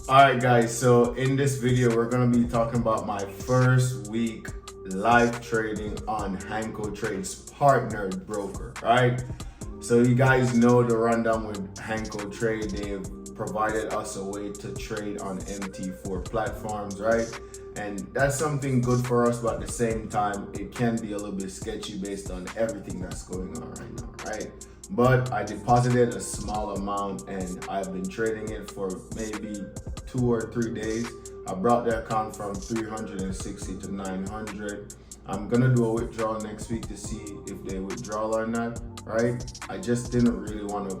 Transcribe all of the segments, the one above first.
Alright guys, so in this video we're going to be talking about my first week live trading on Hankotrade's partnered broker, right? So you guys know the rundown with Hankotrade. They've provided us a way to trade on MT4 platforms, right? And that's something good for us, but at the same time it can be a little bit sketchy based on everything that's going on right now, right? But I deposited a small amount and I've been trading it for maybe 2 or 3 days. I brought the account from 360 to 900. I'm gonna do a withdrawal next week to see if they withdraw or not, right? I just didn't really want to,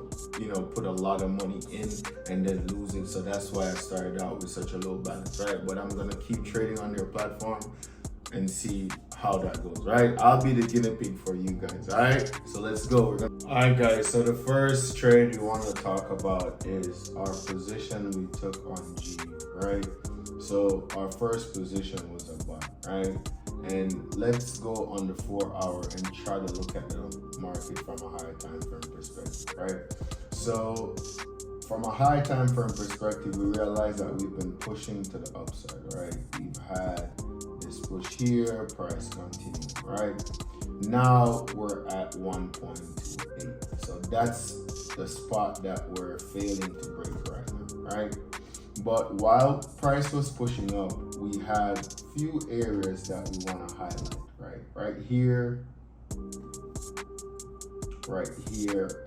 put a lot of money in and then lose it. So that's why I started out with such a low balance, right? But I'm gonna keep trading on their platform and see how that goes, right? I'll be the guinea pig for you guys, all right? So let's go. All right, guys, so the first trade we want to talk about is our position we took on G, right? So our first position was a buy, right? And let's go on the 4-hour and try to look at the market from a higher time frame perspective, right? So from a high time frame perspective, we realize that we've been pushing to the upside, right? We've had this push here, price continue, right? Now we're at 1.28. So that's the spot that we're failing to break right now, right? But while price was pushing up, we had few areas that we want to highlight, right? Right here,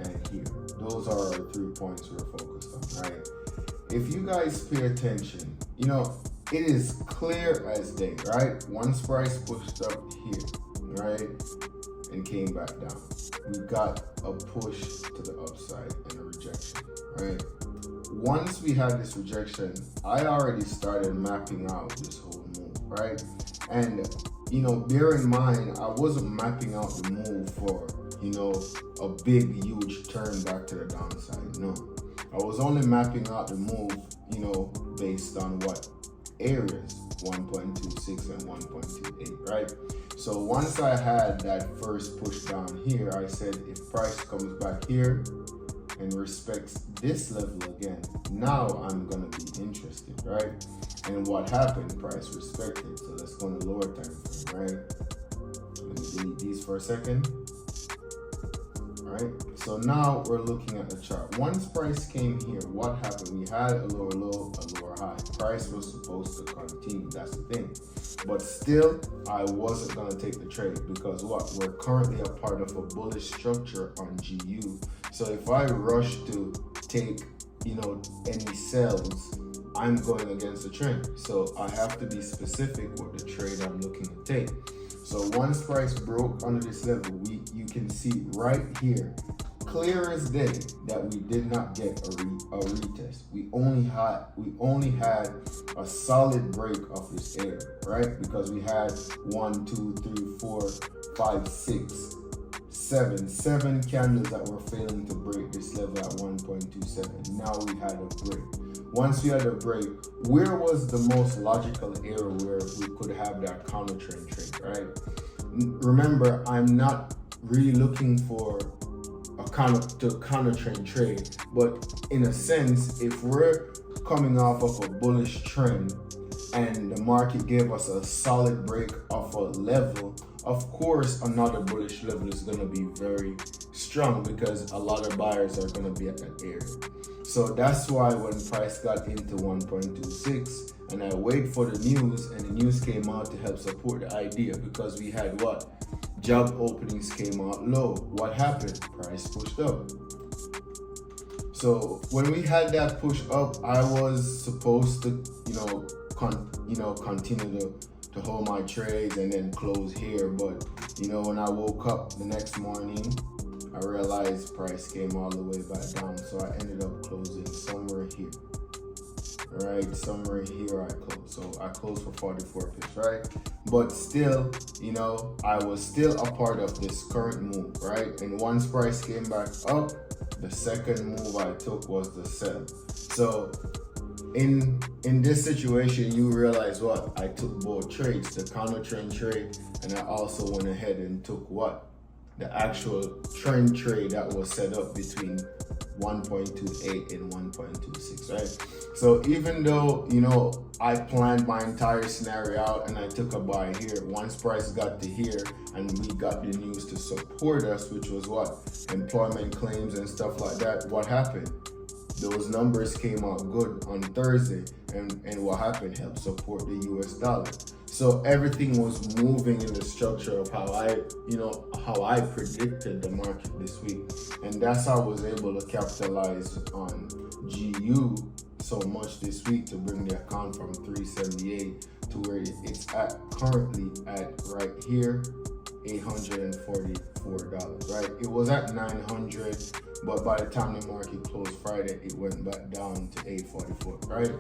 and here. Those are our 3 points we're focused on, right? If you guys pay attention, it is clear as day, right? Once price pushed up here, right, and came back down, we got a push to the upside and a rejection, right? Once we had this rejection, I already started mapping out this whole move, right? And, bear in mind, I wasn't mapping out the move for, a big, huge turn back to the downside. No, I was only mapping out the move, based on what areas, 1.26 and 1.28, right? So once I had that first push down here, I said if price comes back here and respects this level again, now I'm gonna be interested, right? And what happened? Price respected. So let's go on the lower time frame, right? Let me delete these for a second. Right? So now we're looking at the chart. Once price came here, what happened? We had a lower low, a lower high. Price was supposed to continue, that's the thing. But still, I wasn't gonna take the trade because what? We're currently a part of a bullish structure on GU. So if I rush to take, any sells, I'm going against the trend. So I have to be specific with the trade I'm looking to take. So once price broke under this level, you can see right here, clear as day, that we did not get a retest. We only had a solid break of this area, right? Because we had 1, 2, 3, 4, 5, 6, 7 candles that were failing to break this level at 1.27. Now we had a break. Once we had a break, where was the most logical area where we could have that counter trend trade, right? Remember, I'm not really looking for a counter trend trade, but in a sense, if we're coming off of a bullish trend and the market gave us a solid break of a level, of course another bullish level is going to be very strong because a lot of buyers are going to be at that area. So that's why when price got into 1.26 and I wait for the news and the news came out to help support the idea, because we had what? Job openings came out low. What happened? Price pushed up. So when we had that push up, I was supposed to, continue to hold my trades and then close here. But, when I woke up the next morning, I realized price came all the way back down. So I ended up closing somewhere here. All right, somewhere here I closed. So I closed for 44 pips, right? But still, I was still a part of this current move, right? And once price came back up, the second move I took was the sell. So in this situation, you realize what? I took both trades, the counter trend trade, and I also went ahead and took what? the actual trend trade that was set up between 1.28 and 1.26, right? So even though, you know, I planned my entire scenario out and I took a buy here, once price got to here and we got the news to support us, which was what? Employment claims and stuff like that, what happened? Those numbers came out good on Thursday, and what happened? Helped support the US dollar. So everything was moving in the structure of how I predicted the market this week. And that's how I was able to capitalize on GU so much this week to bring the account from 378 to where it's at currently at right here, $844, right? It was at 900, but by the time the market closed Friday, it went back down to 844, right?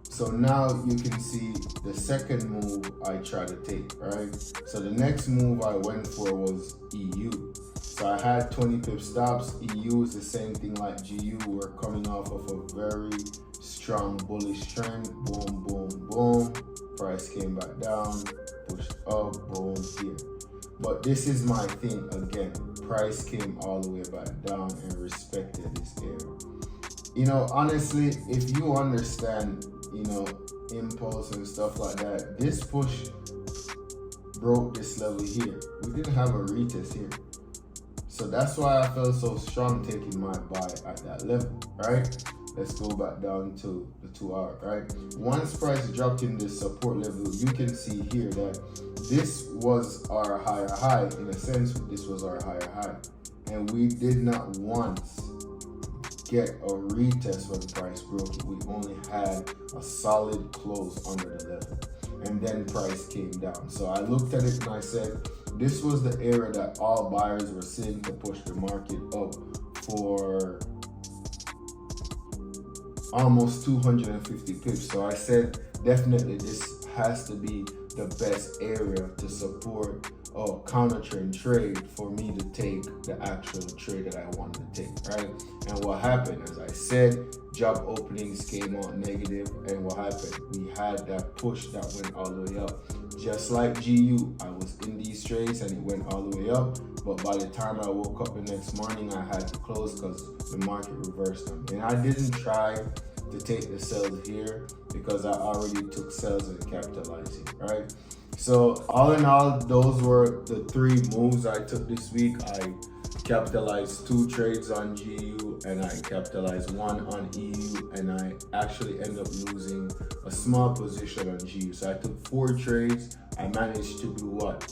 So now you can see the second move I tried to take, right? So the next move I went for was EU. So I had 20 pip stops. EU is the same thing like GU. We're coming off of a very strong bullish trend. Boom, boom, boom. Price came back down, pushed up, boom, here. But this is my thing again. Price came all the way back down and respected this area. You know, honestly, if you understand, you know, impulse and stuff like that, this push broke this level here. We didn't have a retest here. So that's why I felt so strong taking my buy at that level, right? Let's go back down to the 2 hour, right? Once price dropped in this support level, you can see here that this was our higher high. In a sense, this was our higher high. And we did not once get a retest when price broke it. We only had a solid close under the level. And then price came down. So I looked at it and I said, this was the area that all buyers were sitting to push the market up for almost 250 pips. So I said, definitely this has to be the best area to support a counter trade for me to take the actual trade that I wanted to take, right? And what happened, as I said, job openings came out negative, and what happened? We had that push that went all the way up. Just like GU, I was in these trades and it went all the way up, but by the time I woke up the next morning, I had to close because the market reversed them. And I didn't try to take the sells here because I already took sells and capitalized it, right? So all in all, those were the 3 moves I took this week. I capitalized 2 trades on GU and I capitalized 1 on EU, and I actually ended up losing a small position on GU. So I took 4 trades. I managed to do what?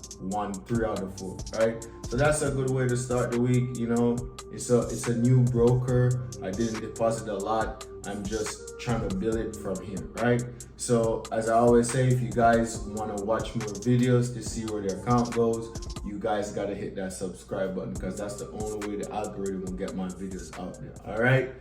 3 out of 4, right? So that's a good way to start the week. You know, it's a new broker. I didn't deposit a lot. I'm just trying to build it from here, right? So as I always say, if you guys want to watch more videos to see where the account goes, you guys got to hit that subscribe button because that's the only way the algorithm will get my videos out there. All right,